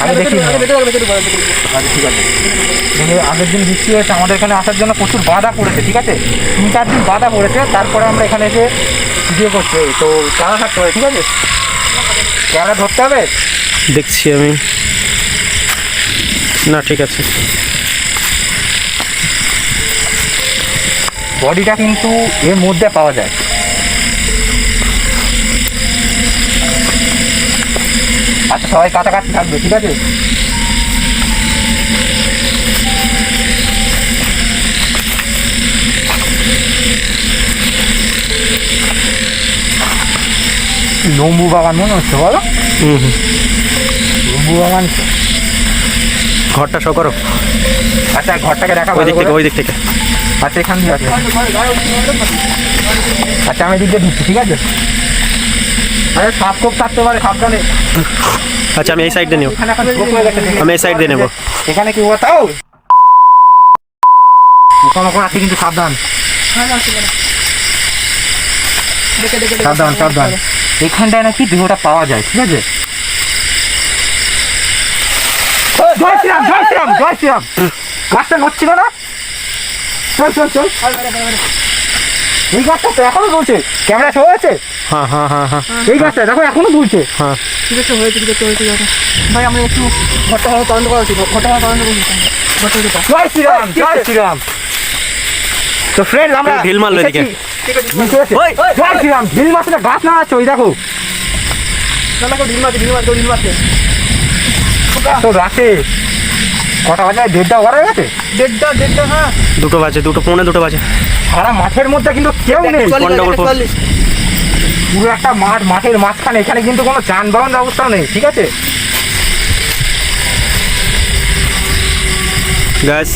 আমি দেখি ঠিক আছে। আগের দিন বৃষ্টি হয়েছে, আমাদের এখানে আসার জন্য প্রচুর বাধা পড়েছে, ঠিক আছে, 3-4 দিন বাধা পড়েছে, তারপরে আমরা এখানে এসে ভিডিও করতে, তো ক্যামেরা থাকতে হবে, ঠিক আছে, ক্যামেরা ধরতে হবে। দেখছি আমি, না ঠিক আছে। বডিটা কিন্তু এর মধ্যে পাওয়া যায়। আচ্ছা সবাই কাছাকাছি থাকবে, ঠিক আছে। লম্বু বাগান মনে হচ্ছে, বলো? লম্বু বাগান। ঘরটা শো করো। আচ্ছা ঘরটাকে দেখা, ওই দিক থেকে, ওই দিক থেকে। আচ্ছা এখান দিয়ে আছে। আচ্ছা আমি এদিক দিয়ে ঢুকছি, ঠিক আছে। আরে সাপ কোপ থাকতে পারে, সাবধানে। আচ্ছা আমি এই সাইড দিয়ে নেব, এখানে এখন ঢোক হয়ে গেছে, আমি এই সাইড দিয়ে নেব। এখানে কি বলতাও পোকামাকড় আছে কিন্তু, সাবধান সাবধান সাবধান। এখানটায় নাকি দেহটা পাওয়া যায়, ঠিক আছে। জয় শ্রীরাম জয় শ্রীরাম জয় শ্রীরাম। গাছটা নড়ছিল না, চল চল চল। এই গাছটা তো এখনো দুলছে, ক্যামেরা শো হয়েছে। হ্যাঁ হ্যাঁ হ্যাঁ হ্যাঁ, এই গাছটা দেখো এখনো দুলছে। হ্যাঁ ঠিক আছে, হয়েছে ঠিক আছে হয়েছে। ভাই আমরা একটু ঘরটা ভালো তদন্ত করা উচিত, ঘরটা ভালো তদন্ত করছি। জয় শ্রীরাম জয় শ্রীরাম। তো ফ্রেন্ড আমরা ঢিল মারলো এদিকে। জয় শ্রীরাম। ঢিল মারছে, গাছ না আছে, ওই দেখো ঢিল মারছে। তো রাতে কটা বাজে? 1:30 ওভার হয়ে গেছে। 1:30 হ্যাঁ, 2টো বাজে, 2:45 বাজে। সারা মাঠের মধ্যে কিন্তু কেউ নেই, 44। পুরো একটা মাঠ, মাঠের মাঝখানে। এখানে কিন্তু কোনো যানবাহন ব্যবস্থাও নেই, ঠিক আছে। গাছ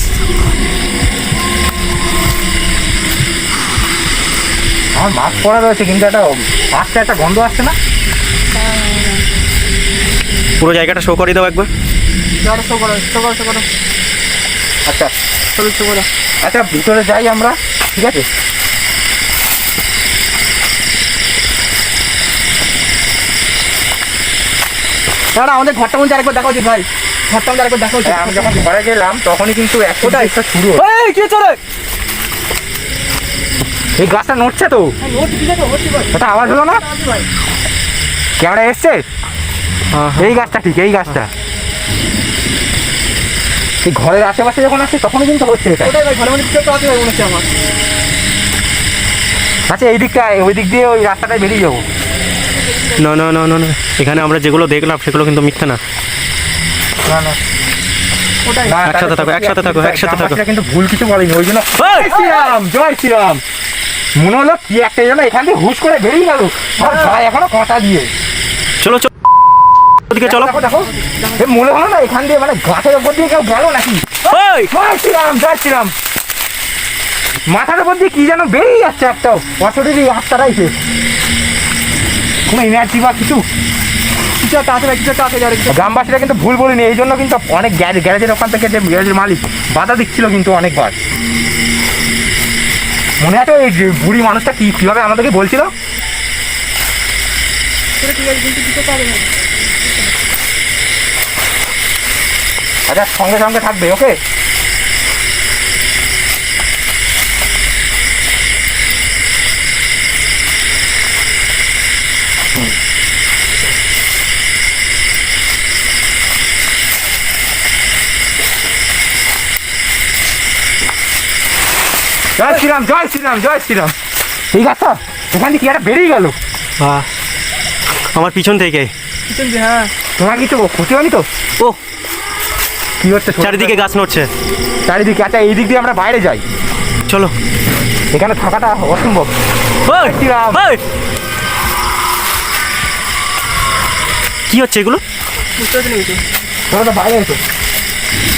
আমার মাস্ক পরা রয়েছে কিন্তু একটা গন্ধ আসছে না। পুরো জায়গাটা শো করে দাও একবার। শো করো। আচ্ছা চলো শো করো। আচ্ছা ভিতরে যাই আমরা, ঠিক আছে। দাঁড়া, আমাদের ঘরটা মধ্যে আরেকবার দেখা উচিত ভাই, ঘরটা মধ্যে আরেকবার দেখা উচিত। আমি যখন ঘরে গেলাম তখনই কিন্তু একটা শুরু হলো। এই কি চলে, এই গাছটা নড়ছে তো, ওটা আওয়াজ হলো না? ক্যামেরা এসছে। এই গাছটা ঠিক, এই গাছটা এই ঘরের আশেপাশে যখন আসছে তখনই কিন্তু হচ্ছে এটা। ওটাই ভাই, ঘরের মধ্যে কিছু একটা আছে ভাই মনে হচ্ছে আমার। আচ্ছা এই দিকটা, ওই দিক দিয়ে ওই রাস্তাটায় বেরিয়ে যাবো। না না না না না, এখানে আমরা যেগুলো দেখলাম সেগুলো কিন্তু মিথ্যা না। না না ওটাই না, একসাথে থাকো, একসাথে থাকো, একসাথে থাকো। গ্রামবাসীরা কিন্তু ভুল কিছু বলেনি, ওই জন্য জয় শ্রীরাম জয় শ্রীরাম। মনে হলো কি একটা যেন এখান থেকে হুশ করে বেরিয়ে গেল, আর ভাই এখনো কাঁটা দিয়ে। চলো চলো ওদিকে চলো। দেখো দেখো, এ মনে হলো না এখান দিয়ে মানে গাছের ওপর দিয়ে কেউ গেল নাকি। ওই জয় শ্রীরাম জয় শ্রীরাম। মাথার ওপর দিয়ে কি যেন বেরিয়ে যাচ্ছে একটা অসুবিধি, রাস্তাটাই শেষ, কোনো এনার্জি বা কিছু একটা আছে ভাই, কিছু একটা আছে। গ্রামবাসীরা কিন্তু ভুল বলিনি, এই জন্য কিন্তু অনেক গ্যারেজের ওখান থেকে যে গ্যারেজের মালিক বাধা দিচ্ছিল কিন্তু অনেকবার। মনে আছে ওই যে বুড়ি মানুষটা কীভাবে আমাদেরকে বলছিল। আচ্ছা সঙ্গে সঙ্গে থাকবে, ওকে। জয় শ্রীরাম জয় শ্রীরাম জয় শ্রীরাম। ঠিক আছে, এখান থেকে কি একটা বেরিয়ে গেল আমার পিছন থেকে। হ্যাঁ, তোমার কিছু ক্ষতি হয়নি তো? ও কি হচ্ছে চারিদিকে গাছ নড়ছে, চারিদিকে। আচ্ছা এই দিক দিয়ে আমরা বাইরে যাই, চলো। এখানে থাকাটা অসম্ভব। ওই, শ্রীরাম। ওই, কি হচ্ছে এগুলো? বুঝতে পারছি না কিছু। তোমরা তো বাইরে এসো।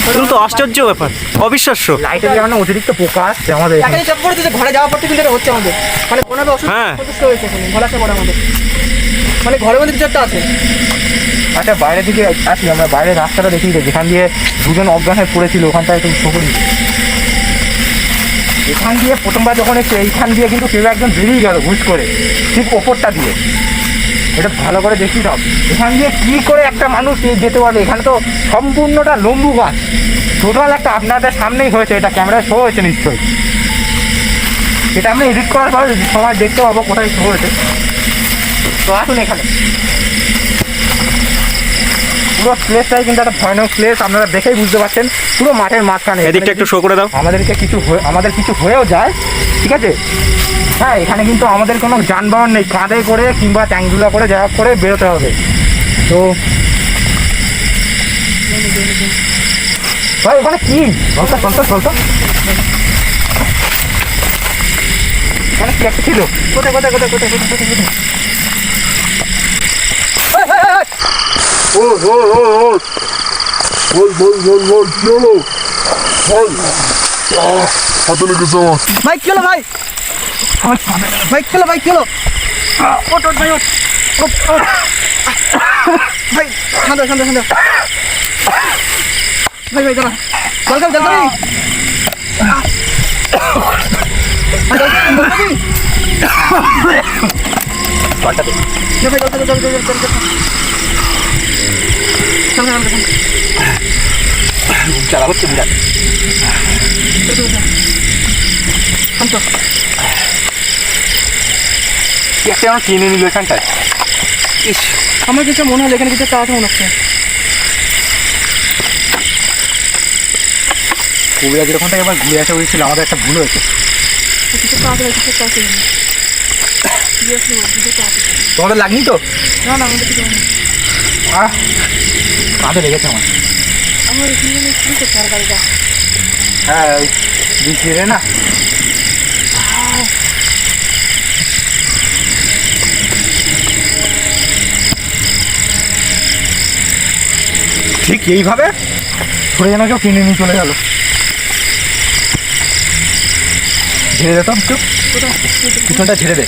এগুলো তো আশ্চর্য ব্যাপার, অবিশ্বাস্য। লাইটের কারণে অতিরিক্ত পোকা আসছে আমাদের এখানে। একাই চাপ পড়েছে যে ঘরে যাওয়ার পর থেকে যেটা হচ্ছে আমাদের, মানে কোনোভাবে অসুস্থ হ্যাঁ। হয়েছে এখানে, ঘোলাসা পড়ে আমাদের, মানে ঘরের মধ্যে কিছু একটা আছে। আচ্ছা বাইরে দিকে আসি আমরা, বাইরের রাস্তাটা দেখি যেখান দিয়ে দুজন অজ্ঞান হয়ে পড়েছিল, ওখানটায় একটু শহরি। এখান দিয়ে প্রথমবার যখন একটু এইখান দিয়ে কিন্তু কেউ একজন বেরিয়ে গেল হুশ করে, ঠিক ওপরটা দিয়ে। এটা ভালো করে দেখি দাও, এখান দিয়ে কী করে একটা মানুষ যেতে পারবে? এখানে তো সম্পূর্ণটা লম্বু গাছ, টোটাল একটা আপনাদের সামনেই হয়েছে, এটা ক্যামেরায় শো হয়েছে নিশ্চয়ই। এটা আমরা এডিট করার পর সবাই দেখতে পাবো কোথায় শো হয়েছে। তো আসুন এখানে, পুরো প্লেসটাই কিন্তু একটা ভয়ানক প্লেস, আপনারা দেখেই বুঝতে পারছেন, পুরো মাঠের মাঝখানে। এদিকটা একটু শো করে দাও। আমাদের কিছু হয়েও যায়, ঠিক আছে? হ্যাঁ, এখানে কিন্তু আমাদের কোনো যানবাহন নেই, কাঁধে করে কিংবা ট্যাঙ্গুলা করে যা হোক করে বেরোতে হবে। তো ভাই ওখানে কি চলতো এখানে কি একটা ছিল? কোথায়? হাতে লেগেছে আমার। ভাই কি হলো ভাই? ভাই কি হলো? ভাই কি হলো? ওঠ ভাই, ওঠ ভাই, শান্ত ভাই দাঁড়া, জল খাবি? চালা হচ্ছে বিরাট। একটা আমার কিনে নিল এখানটায়। ইস, আমার কিছু মনে হলো এখানে কিছু একটা আছে মনে হচ্ছে। কবিরাজের ওখান থেকে এবার ঘুরে আসা হয়েছিল, আমাদের একটা ভুল হয়েছে। কিছু একটা আছে। তোমাদের লাগনি তো? না আমাদের কিছু হয়নি। কাঁধে লেগেছে আমার এখানে কি করছে আর গাড়িটা? হ্যাঁ, ওই বিক্রি না। ঠিক এইভাবে সরে যেন কেউ কিনে নিয়ে চলে গেল। ঝেড়ে দে তো একটু, পিছনটা ঝেড়ে দে।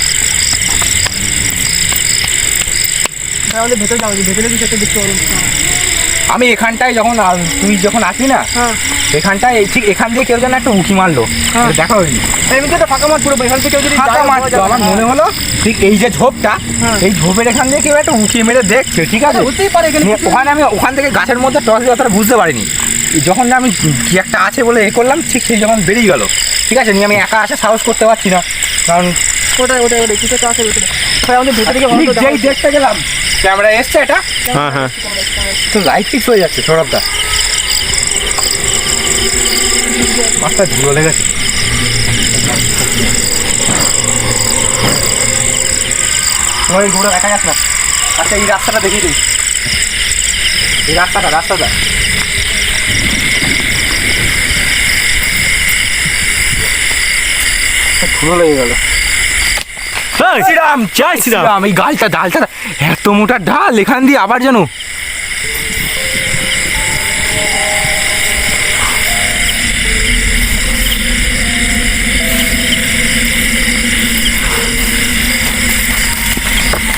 তাহলে ভেতরে যাবো, ভেতরে কিছু একটা দেখতে পারবো। আমি এখানটায় তুই যখন আসবি না, হ্যাঁ, এখানটায় ঠিক এখান দিয়ে কেউ যেন একটা উঁকি মারলো, হ্যাঁ। দেখা হয়নি। এমনিতে তো ফাঁকা মাঠ পুরো, এখান থেকে যদি ফাঁকা মাঠ তো, আমার মনে হলো ঠিক এই যে ঝোপটা, হ্যাঁ। এই ঝোপের এখান দিয়ে কেউ একটা উঁকি মেরে দেখছে, ঠিক আছে? হতেই পারে এখানে নিয়ে কিছু। ওখান থেকে গাছের মধ্যে টস দিয়ে অতটা বুঝতে পারিনি। যখন আমি কি একটা আছে বলে করলাম, ঠিক সেই যখন বেরিয়ে গেল, ঠিক আছে? নিয়ে আমি একা আসা সাহস করতে পারছি না, কারণ ওটাই কিছু একটা আছে ভেতরে। ভাই আমাদের ভেতরে গিয়ে ঠিক যেই দেখতে গেলাম ক্যামেরা এসছে, এটা হ্যাঁ তো লাইট ফিক্স হয়ে যাচ্ছে সৌরভদা। মাছটা ধুলো লেগেছে। ওই ঘোড়া দেখা যাচ্ছে না। আচ্ছা, এই রাস্তাটা দেখিয়ে দিই, এই রাস্তাটা ধুলো লেগে গেল। শ্রীরাম, জয় শ্রীরাম। এই ডালটা এত মোটা ডাল, এখান দিয়ে আবার যেন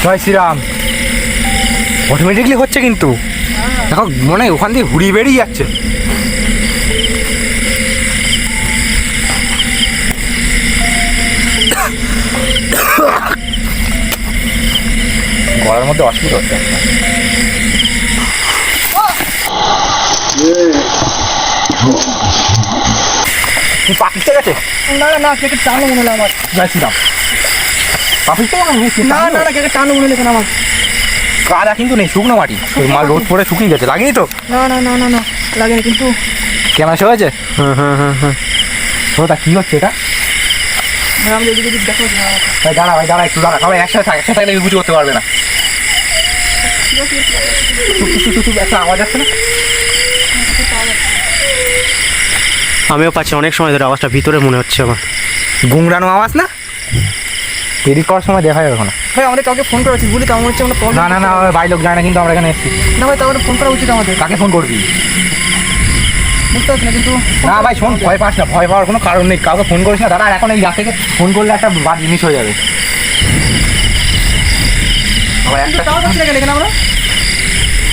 জয় শ্রীরাম। অটোমেটিকলি হচ্ছে কিন্তু, দেখো মনে হয় ওখান দিয়ে ঘুরিয়ে বেরিয়ে যাচ্ছে। গলার মধ্যে অসুবিধা হচ্ছে। পাপিতে গেছে? না কেটে টানো মনে হলো আমার। জয় শ্রীরাম। পাপিতে না কেটে টানো মনে হলো এখানে আমার। কাদা কিন্তু নেই, শুকনো মাটি, মাল রোদ পরে শুকিয়ে গেছে। লাগেনি তো? না লাগেনি কিন্তু। কেমন শো হয়েছে? হ্যাঁ। ওটা কি হচ্ছে এটা? আমি এদিকে দেখো। ভাই দাঁড়া একটু দাঁড়া, সবাই একসাথে থাকলে কিছু করতে পারবে না। একটা আওয়াজ আসছে না? আমিও পাচ্ছি অনেক সময় ধরে আওয়াজটা, ভিতরে মনে হচ্ছে আমার। গুংরানো আওয়াজ না? এডিট করার সময় দেখা যাবে না। ভাই আমাদের কাউকে ফোন করা উচিত, বলি তো আমার হচ্ছে আমরা প্রবলেম। না বাড়ির লোক জানে না, কিন্তু আমরা এখানে এসেছি। না ভাই তাহলে ফোন করা উচিত আমাদের। কাকে ফোন করবি? বুঝতে পারছি না কিন্তু। না ভাই শোন, ভয় পাস না, ভয় পাওয়ার কোনো কারণ নেই। কাউকে ফোন করিস না দাদা, এখন এই রাত থেকে ফোন করলে একটা বাদ জিনিস হয়ে যাবে। আবার একটা টাওয়ার পাচ্ছি না কেন এখানে আমরা?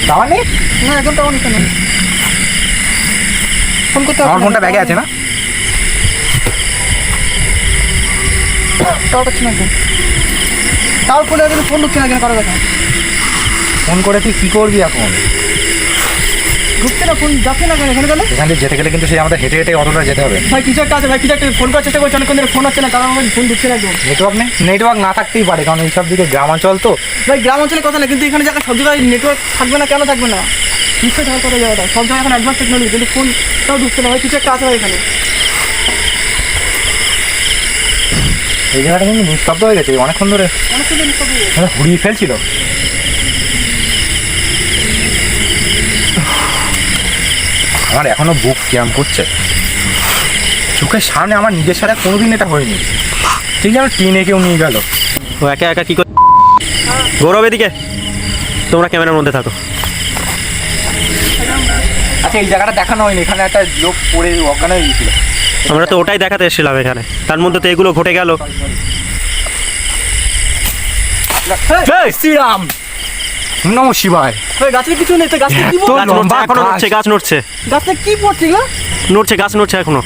টাওয়ার নেই? না একদম টাওয়ার নিচ্ছে না। ফোন করতে আমার ফোনটা ব্যাগে আছে না? টাওয়ার পাচ্ছি না একদম। তাও ফোনে কিন্তু ফোন ঢুকছে না কেন কারো কাছে? ফোন করে তুই কী করবি এখন? ঢুকছে না ফোন, যাচ্ছে না কেন এখানে তাহলে? এখান থেকে যেতে গেলে কিন্তু সেই আমাদের হেঁটে হেঁটে অতটা যেতে হবে। ভাই কিছু একটা আছে ভাই, কিছু একটা ফোন করার চেষ্টা করছি অনেকক্ষণ ধরে, ফোন হচ্ছে না, কারণ আমার ফোন ঢুকছে না একদম। নেটওয়ার্ক না থাকতেই পারে, কারণ এইসব দিকে গ্রামাঞ্চল তো। ভাই গ্রাম অঞ্চলের কথা না, কিন্তু এখানে জায়গায় সব জায়গায় নেটওয়ার্ক থাকবে না, কেন থাকবে না? নিশ্চয়ই থাকার কথা জায়গাটা, সব জায়গায় এখন অ্যাডভান্স টেকনোলজি, কিন্তু ফোন তাও ঢুকছে না ভাই, কিছু একটা আছে ভাই এখানে। এই জায়গাটা কিন্তু নিস্তব্ধ হয়ে গেছে অনেকক্ষণ ধরে, অনেক সুন্দর নিশ্চয় হয়ে গেছে। মানে ঘুরিয়ে ফেলছিল। আমার এখনো বুক ক্যাম করছে, চোখের সামনে আমার নিজের সাথে কোনোদিন এটা হয়নি। ঠিক যেন টেনে কেউ নিয়ে গেল। ও একা একা কী করে? গৌরব এদিকে, তোমরা ক্যামেরার মধ্যে থাকো। আচ্ছা এই জায়গাটা দেখানো হয়নি, এখানে একটা লোক পড়ে অজ্ঞান হয়ে গিয়েছিল। আমরা তো ওটাই দেখাতে এসেছিলাম এখানে, তার মধ্যে তো এগুলো ঘটে গেল। জয় শ্রীরাম, নম শিবায়। ভাই গাছের কিছু নেই তো, গাছটা কি তো গাছ লম্বা নড়ছে, এখনো গাছ। নড়ছে, গাছ নড়ছে, গাছটা কি পড়ছে এগুলো? নড়ছে, গাছ নড়ছে এখনো।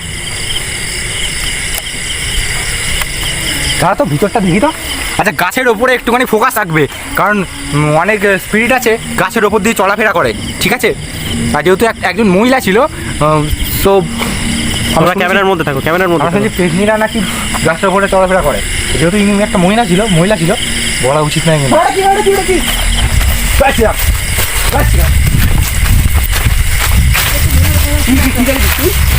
তারা তো ভিতরটা দেখি তো। আচ্ছা গাছের ওপরে একটুখানি ফোকাস রাখবে, কারণ অনেক স্পিরিট আছে গাছের ওপর দিয়ে চলাফেরা করে, ঠিক আছে? আর যেহেতু একজন মহিলা ছিল, সো তোমরা ক্যামেরার মধ্যে থাকো, ক্যামেরার মধ্যে আমার থাকো। শুনছি পেজনিরা নাকি গাছের ওপরে চলাফেরা করে, যেহেতু ইনি একটা মহিলা ছিল বলা উচিত নয় কিন্তু। ওটা কি, ওটা কি, ওটা কি? বাঁচলাম, বাঁচলাম।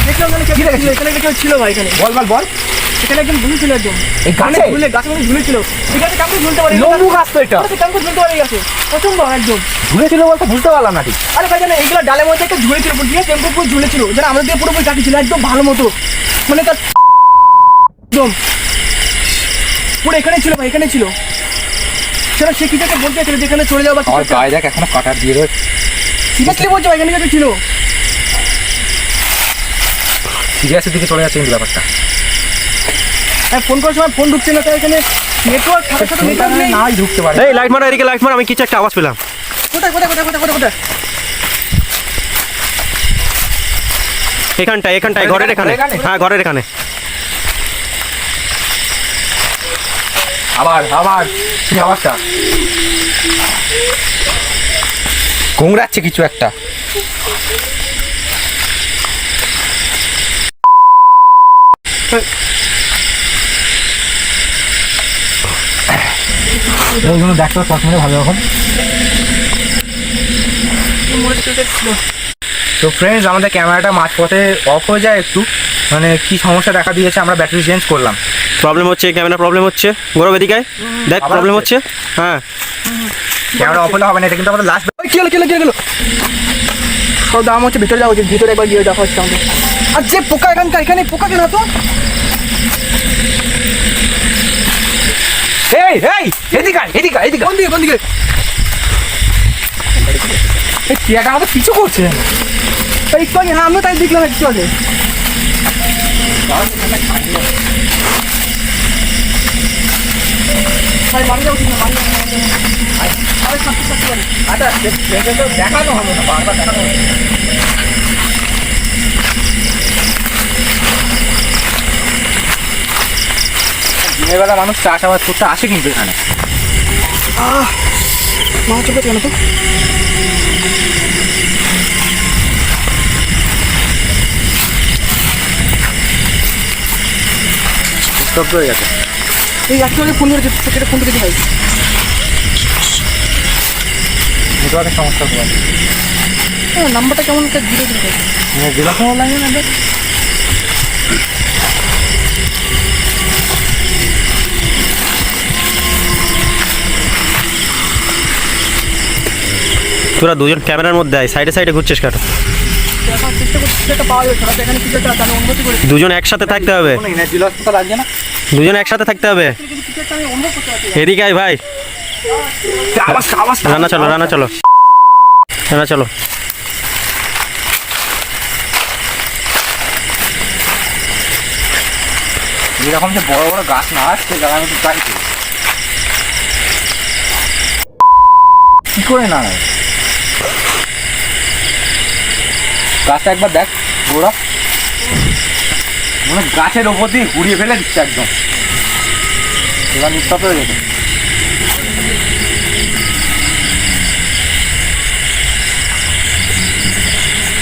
দেখলাম ওখানে কেউ ছিল, এখানে কেউ ছিল ভাই এখানে। বল বল বল। এখানে একজন ঝুলেছিল একদম। এই গাছে? ঝুলে, গাছের মধ্যে ঝুলেছিল। ঠিক আছে, কেমন ঝুলতে পারে? লম্বু গাছ তো এটা। কেমন ঝুলতে পারে এই গাছে? প্রচন্ড একদম। ঝুলেছিল বলতে বুঝতে পারলাম না ঠিক। আরে ভাই জানে এইগুলো ডালের মধ্যে একটা ঝুলেছিল, পুরো টেম্পো পুরো ঝুলেছিল, যেন আমাদের দিয়ে পুরোপুরি কাটিছিল একদম ভালো মতো, মানে তার একদম পুরো এখানে ছিল ভাই, এখানে ছিল। সেটা সে কিছু একটা বলতে চাইছিল যেখানে চলে যাওয়া বা আমার গায়ে দেখ এখনো কাটার দিয়ে রয়েছে। সিরিয়াসলি বলছো ভাই, এখানে কিছু ছিল। সিরিয়াসের দিকে চলে যাচ্ছে কিন্তু ব্যাপারটা। হ্যাঁ ফোন করার সময় ফোন ঢুকছে না, তাই এখানে নেটওয়ার্ক থাকার সাথে নেটওয়ার্ক নেই। নাই ঢুকতে পারে। এই লাইট মারো, এদিকে লাইট মারো, আমি কিছু একটা আওয়াজ পেলাম। কোথায় কোথায় কোথায় কোথায় কোথায় কোথায়? এখানটায়, এখানটায়, ঘরের এখানে। হ্যাঁ ঘরের এখানে। আবার আবার কি আওয়াজটা? ঘুংরাচ্ছে কিছু একটা। এইগুলো দেখতে পছন্দ ভালো রকম। তো ফ্রেন্ডস, আমাদের ক্যামেরাটা মাঝপথে অফ হয়ে যায় একটু, মানে কি সমস্যা দেখা দিয়েছে, আমরা ব্যাটারি চেঞ্জ করলাম। প্রবলেম হচ্ছে, ক্যামেরা প্রবলেম হচ্ছে। গৌরব এদিকে আয়, দেখ আবার প্রবলেম হচ্ছে? হচ্ছে। হ্যাঁ ক্যামেরা অফ হলে হবে না, এটা কিন্তু আমাদের লাস্ট। ওই কি হলো, কি হলো, কি হলো? সব দাম হচ্ছে, ভিতরে যাওয়া উচিত, ভিতরে একবার গিয়ে দেখা হচ্ছে আমাদের। আর যে পোকা এখানকার, এখানে পোকা কেন তো? এই এই এদিকে আয়, এদিকে আয়, এদিকে আয়। কোন দিকে, কোন দিকে? এই টিয়াটা আমাদের পিছু করছে। এই একটু আগে, হ্যাঁ আমিও তাই দেখলাম একটু আগে। ভাই বাড়ি যাওয়া উচিত না, বাড়ি যাওয়া উচিত না। আরে সত্যি সত্যি বাড়ি। আচ্ছা দেখে তো দেখানো হলো না, বারবার দেখানো হলো। দিনের বেলা মানুষ চাষাবাদ করতে আসে কিন্তু এখানে। মা চোখে কেন তো? স্তব্ধ হয়ে গেছে। এই একটু আগে ফোন করেছে, সেটা ফোন করেছে ভাই। নেটওয়ার্কের সমস্যা হতে পারে। নাম্বারটা কেমন একটা ঘুরে দিতে? জেলা সময় লাগে না। তোরা দুজন ক্যামেরার মধ্যে আয়, সাইডে সাইডে ঘুরছিস কেন? এখন চেষ্টা করছি, কিছু একটা পাওয়া যাচ্ছে না, এখানে কিছু একটা আছে, আমি অনুমতি করেছি। দুজন একসাথে থাকতে হবে, কোনো এনার্জি লস তো লাগছে না। দুজন একসাথে থাকতে হবে। কিন্তু কিছু একটা আমি অনুভব করতে পারছি। এদিকে আয় ভাই, আওয়াজ রান্না চলো, রান্না চলো, রান্না চলো। এরকম যে বড় বড় গাছ না আসছে যারা আমি একটু চাইছি কি করে না গাছটা একবার দেখ গোড়া, মানে গাছের ওপর দিয়ে ঘুরিয়ে ফেলে দিচ্ছে একদম। এবার নিস্তব্ধ হয়ে গেছে।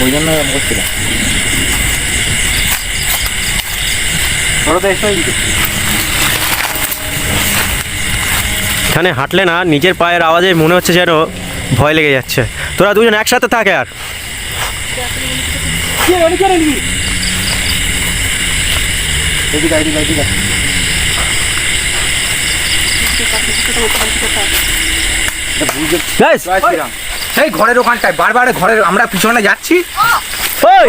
ওই জন্য এরকম করছিলাম। ধরো তো এসো এইদিকে। এখানে হাঁটলে না নিজের পায়ের আওয়াজে মনে হচ্ছে যেন ভয় লেগে যাচ্ছে। তোরা দুজন একসাথে থাকে আর এদিকে এদিকে এদিকে। গাইস, সেই ঘরের ওখানটায় বারবার ঘরের আমরা পিছনে যাচ্ছি। ওই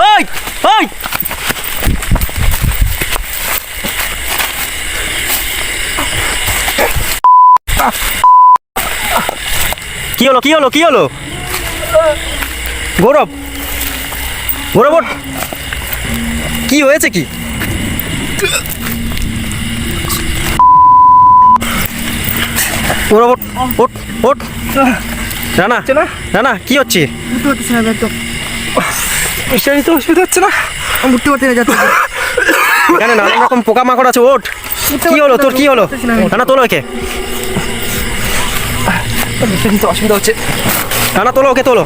ওই ওই কি হলো কি হলো কি হলো? গৌরব গৌরব ওঠ। কি হয়েছে কি? গৌরব ওঠ ওঠ ওঠ। রানা রানা কি হচ্ছে? উঠতে পারতেছি না আমি একদম। নিশ্চয়ই তো অসুবিধা হচ্ছে না। আমি উঠতে পারতেছি না যাতে। এখানে নানান রকম পোকামাকড় আছে। ওঠ। কি হলো তোর কি হলো? রানা তোলো ওকে। নিশ্চয়ই তো অসুবিধা হচ্ছে। রানা তোলো ওকে তোলো।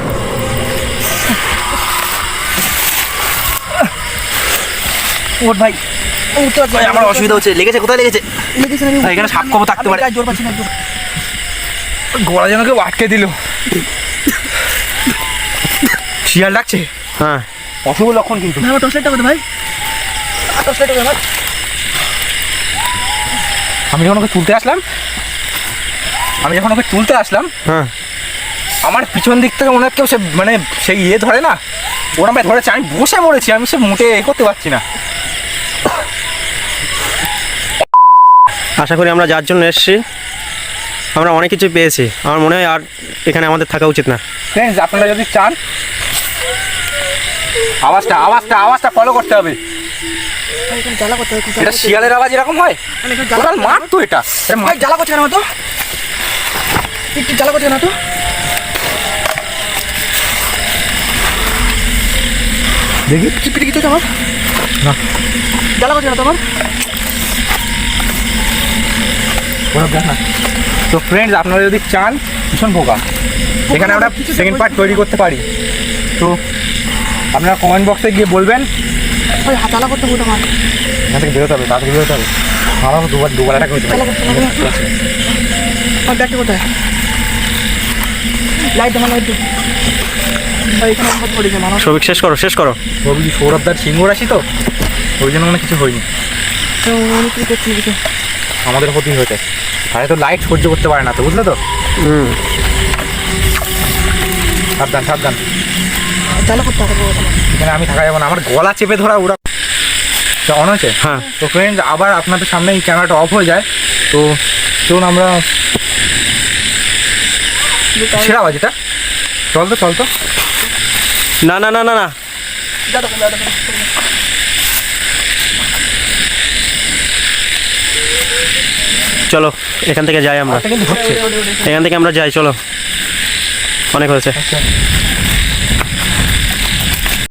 ওঠ ভাই। আমি উঠতে পারছি না। আমার অসুবিধা হচ্ছে। লেগেছে? কোথায় লেগেছে? লেগেছে না, আমি এখানে সাপ কবে থাকতে পারে? আমি জোর পাচ্ছি না একদম। গলা যেন কেউ আটকে দিল। শিয়াল ডাকছে। হ্যাঁ অশুভ লক্ষণ কিন্তু। ভাই আমার টর্চ লাইটটা কোথায় ভাই? টর্চ লাইটটা কোথায় আমার? আমি যখন ওকে তুলতে আসলাম হ্যাঁ আমার পিছন দিক থেকে মনে হয় কেউ সে মানে সেই ইয়ে ধরে না, ওরা আমায় ধরেছে। আমি বসে পড়েছি, আমি সে মোটে এ করতে পারছি না। আশা করি আমরা যার জন্য এসেছি আমরা অনেক কিছু পেয়েছি। আমার মনে হয় আর এখানে আমাদের থাকা উচিত না। ফ্রেন্ডস, আপনারা যদি চান আওয়াজটা ফলো করতে হবে। ভাই এখানে জ্বালা করতে হবে, খুব এটা জ্বালা করতে হবে। শিয়ালের আওয়াজ এরকম হয়? মানে এখানে জ্বালা টোটাল মাঠ তো এটা ভাই জ্বালা করছে কেন তো? একটু জ্বালা করছে না তো? দেখি চিপিটি কিছু আমার না। জ্বালা করছে না তো আমার? তো ফ্রেন্ডস, আপনারা যদি চান ভীষণ পোকা, এখানে আমরা সেকেন্ড পার্ট তৈরি করতে পারি। তো আপনারা কমেন্ট বক্সে গিয়ে বলবেন। ভাই জ্বালা করতে বলতে আমার এখান থেকে বেরোতে হবে, তাড়াতাড়ি বেরোতে হবে। আমারও দুবার টাকা হতে জ্বালা করতে হবে। আমার ব্যাগটা কোথায়? লাইট আমার লাইট দিই। ভাই এখানে আমার পড়েছে মানুষ। সবিক শেষ করো শেষ করো। সৌরভদার সিংহ রাশি তো, ওই জন্য মনে কিছু হয়নি। অনেক কিছু দেখছি কিছু। আমাদের ক্ষতি হয়েছে। আরে তো লাইট সহ্য করতে পারে না তো, বুঝলে তো? হুম সাবধান সাবধান। জ্বালা করতে হবে আমার। এখানে আমি থাকা যাবো না, আমার গলা চেপে ধরা ওরা অন হয়েছে। হ্যাঁ তো ফ্রেন্ড, আবার আপনাদের সামনে এই ক্যামেরাটা অফ হয়ে যায়। তো চলুন আমরা সেরা বাজিটা চল তো না না না না না যা দেখো যা দেখো। চলো এখান থেকে যাই আমরা। এটা কিন্তু হচ্ছে। এখান থেকে আমরা যাই চলো। অনেক হয়েছে। আচ্ছা।